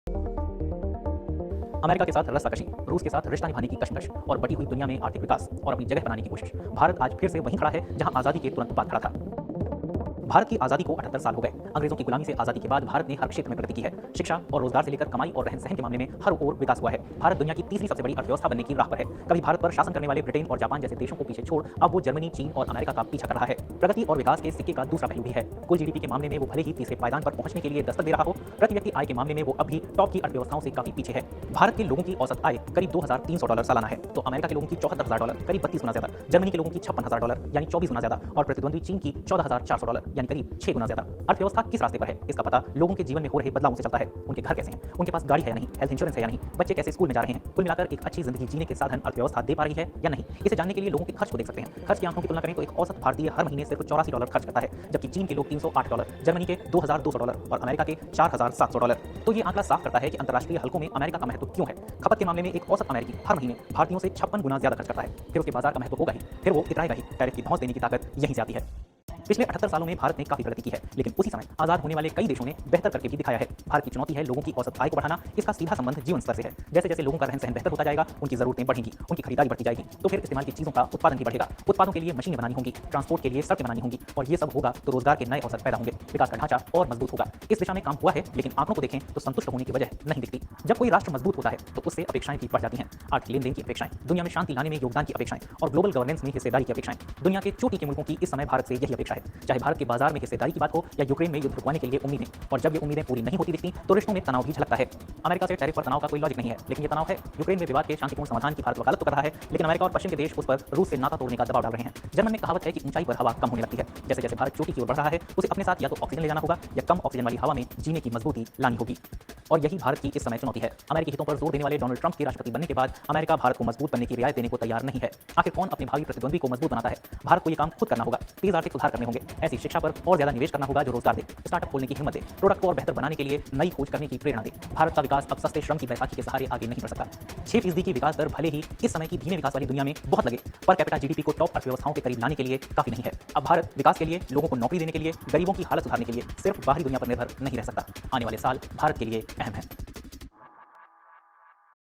America के साथ रस्साकशी, रूस के साथ रिश्ता निभाने की कशमकश और बटी हुई दुनिया में आर्थिक विकास और अपनी जगह बनाने की कोशिश। भारत आज फिर से वहीं खड़ा है जहां आजादी के तुरंत बाद खड़ा था। भारत की आजादी को 78 साल हो गए। अंग्रेजों की गुलामी से आजादी के बाद भारत ने हर क्षेत्र में प्रगति की है। शिक्षा और रोजगार से लेकर कमाई और रहन सहन के मामले में हर ओर विकास हुआ है। भारत दुनिया की तीसरी सबसे बड़ी अर्थव्यवस्था बनने की राह पर है। कभी भारत पर शासन करने वाले ब्रिटेन और जापान जैसे देशों को पीछे छोड़ अब वो जर्मनी, चीन और अमेरिका का पीछा कर रहा है। प्रगति और विकास के सिक्के का दूसरा पहलू भी है। कुल जीडीपी के मामले में वो भले ही तीसरे पायदान पर पहुंचने के लिए दस्तक दे रहा हो, प्रति व्यक्ति आय के मामले में वो अब भी टॉप की अर्थव्यवस्थाओं से काफी पीछे है। भारत के लोगों की औसत आय करीब $2,300 सालाना है, तो अमेरिका के लोगों की $74,000 करीब 32 गुना ज्यादा, जर्मनी के लोगों की $56,000 यानी 24 गुना ज्यादा और प्रतिद्वंदी चीन की $14,400 यानी करीब 6 गुना ज्यादा। अर्थव्यवस्था किस रास्ते पर है इसका पता लोगों के जीवन में हो रहे बदलावों से चलता है। उनके घर कैसे हैं, उनके पास गाड़ी है या नहीं, हेल्थ इंश्योरेंस है या नहीं, बच्चे कैसे स्कूल में जा रहे हैं, कुल मिलाकर एक अच्छी जिंदगी जीने के साधन अर्थव्यवस्था दे पा रही है या नहीं। इसे जानने के लिए लोगों के खर्च को देख सकते हैं। खर्च की आंकड़ों की तुलना करें तो एक औसत भारतीय हर महीने सिर्फ $84 खर्च करता है, जबकि चीन के लोग $308, जर्मनी के $2,200 और अमेरिका के $4,700। तो ये आंकड़ा साफ करता है कि अंतर्राष्ट्रीय हलकों में अमेरिका का महत्व क्यों है। खपत के मामले में एक औसत अमेरिकी हर महीने भारतीयों से 56 गुना ज्यादा खर्च करता है। फिर उसके बाजार का महत्व होगा ही, फिर वो इतराएगा ही। टैरिफ की धौंस देने की ताकत यहीं से आती है। पिछले 78 सालों में भारत ने काफी प्रगति की है, लेकिन उसी समय आजाद होने वाले कई देशों ने बेहतर करके भी दिखाया है। भारत की चुनौती है लोगों की औसत आय को बढ़ाना। इसका सीधा संबंध जीवन स्तर से है। जैसे जैसे लोगों का रहन सहन बेहतर होता जाएगा, उनकी जरूरतें बढ़ेंगी, उनकी खरीदारी बढ़ती जाएगी, तो फिर इस्तेमाल की चीजों का उत्पादन भी बढ़ेगा। उत्पादों के लिए मशीनें बनानी होंगी, ट्रांसपोर्ट के लिए सड़कें बनानी होंगी, और ये सब होगा तो रोजगार के नए अवसर पैदा होंगे, विकास का ढांचा और मजबूत होगा। इस दिशा में काम हुआ है, लेकिन आंकड़ों को देखें तो संतुष्ट होने की वजह नहीं दिखती। जब कोई राष्ट्र मजबूत होता है तो उससे अपेक्षाएं भी बढ़ जाती हैं। आर्थिक लेन देन की अपेक्षाएं, दुनिया में शांति लाने में योगदान की अपेक्षाएं और ग्लोबल गवर्नेंस में हिस्सेदारी की अपेक्षाएं। दुनिया के चोटी के मुल्कों की इस समय भारत से यही अपेक्षा है, चाहे भारत के बाजार में हिस्सेदारी की बात हो या यूक्रेन में युद्ध रुकवाने के लिए उम्मीदें। और जब ये उम्मीदें पूरी नहीं होती दिखती तो रिश्तों में तनाव भी झलकता है। अमेरिका से टैरिफ पर तनाव का कोई लॉजिक नहीं है, लेकिन ये तनाव है। यूक्रेन में विवाद के शांतिपूर्ण समाधान की भारत वकालत तो कर रहा है, लेकिन अमेरिका और पश्चिम के देश उस पर रूस से नाता तोड़ने का दबाव डाल रहे हैं। जर्मन में कहावत है कि ऊंचाई पर हवा कम होने लगती है। जैसे जैसे भारत चोटी की ओर बढ़ रहा है, उसे अपने साथ या तो ऑक्सीजन ले जाना होगा या कम ऑक्सीजन वाली हवा में जीने की मजबूती लानी होगी। और यही भारत की इस समय चुनौती है। अमेरिकी हितों पर जोर देने वाले डोनाल्ड ट्रंप के राष्ट्रपति बनने के बाद अमेरिका भारत को मजबूत बनने की रियायत देने को तैयार नहीं है। आखिर कौन अपने भावी प्रतिद्वंदी को मजबूत बनाता है? भारत को ये काम खुद करना होगा। तेज आर्थिक सुधार करने होंगे, ऐसी शिक्षा पर और ज्यादा निवेश करना होगा जो रोजगार दे, स्टार्टअप खोलने की हिम्मत दे, प्रोडक्ट को और बेहतर बनाने के लिए नई खोज करने की प्रेरणा दे। भारत का विकास अब सस्ते श्रम की बैसाखी के सहारे आगे नहीं बढ़ सकता। 6% की विकास दर भले ही इस समय की धीमे विकास वाली दुनिया में बहुत लगे, पर कैपिटा जीडीपी को टॉप अर्थव्यवस्थाओं के करीब लाने के लिए काफी नहीं है। अब भारत विकास के लिए, लोगों को नौकरी देने के लिए, गरीबों की हालत सुधारने के लिए सिर्फ बाहरी दुनिया पर निर्भर नहीं रह सकता। आने वाले साल भारत के लिए अहम है।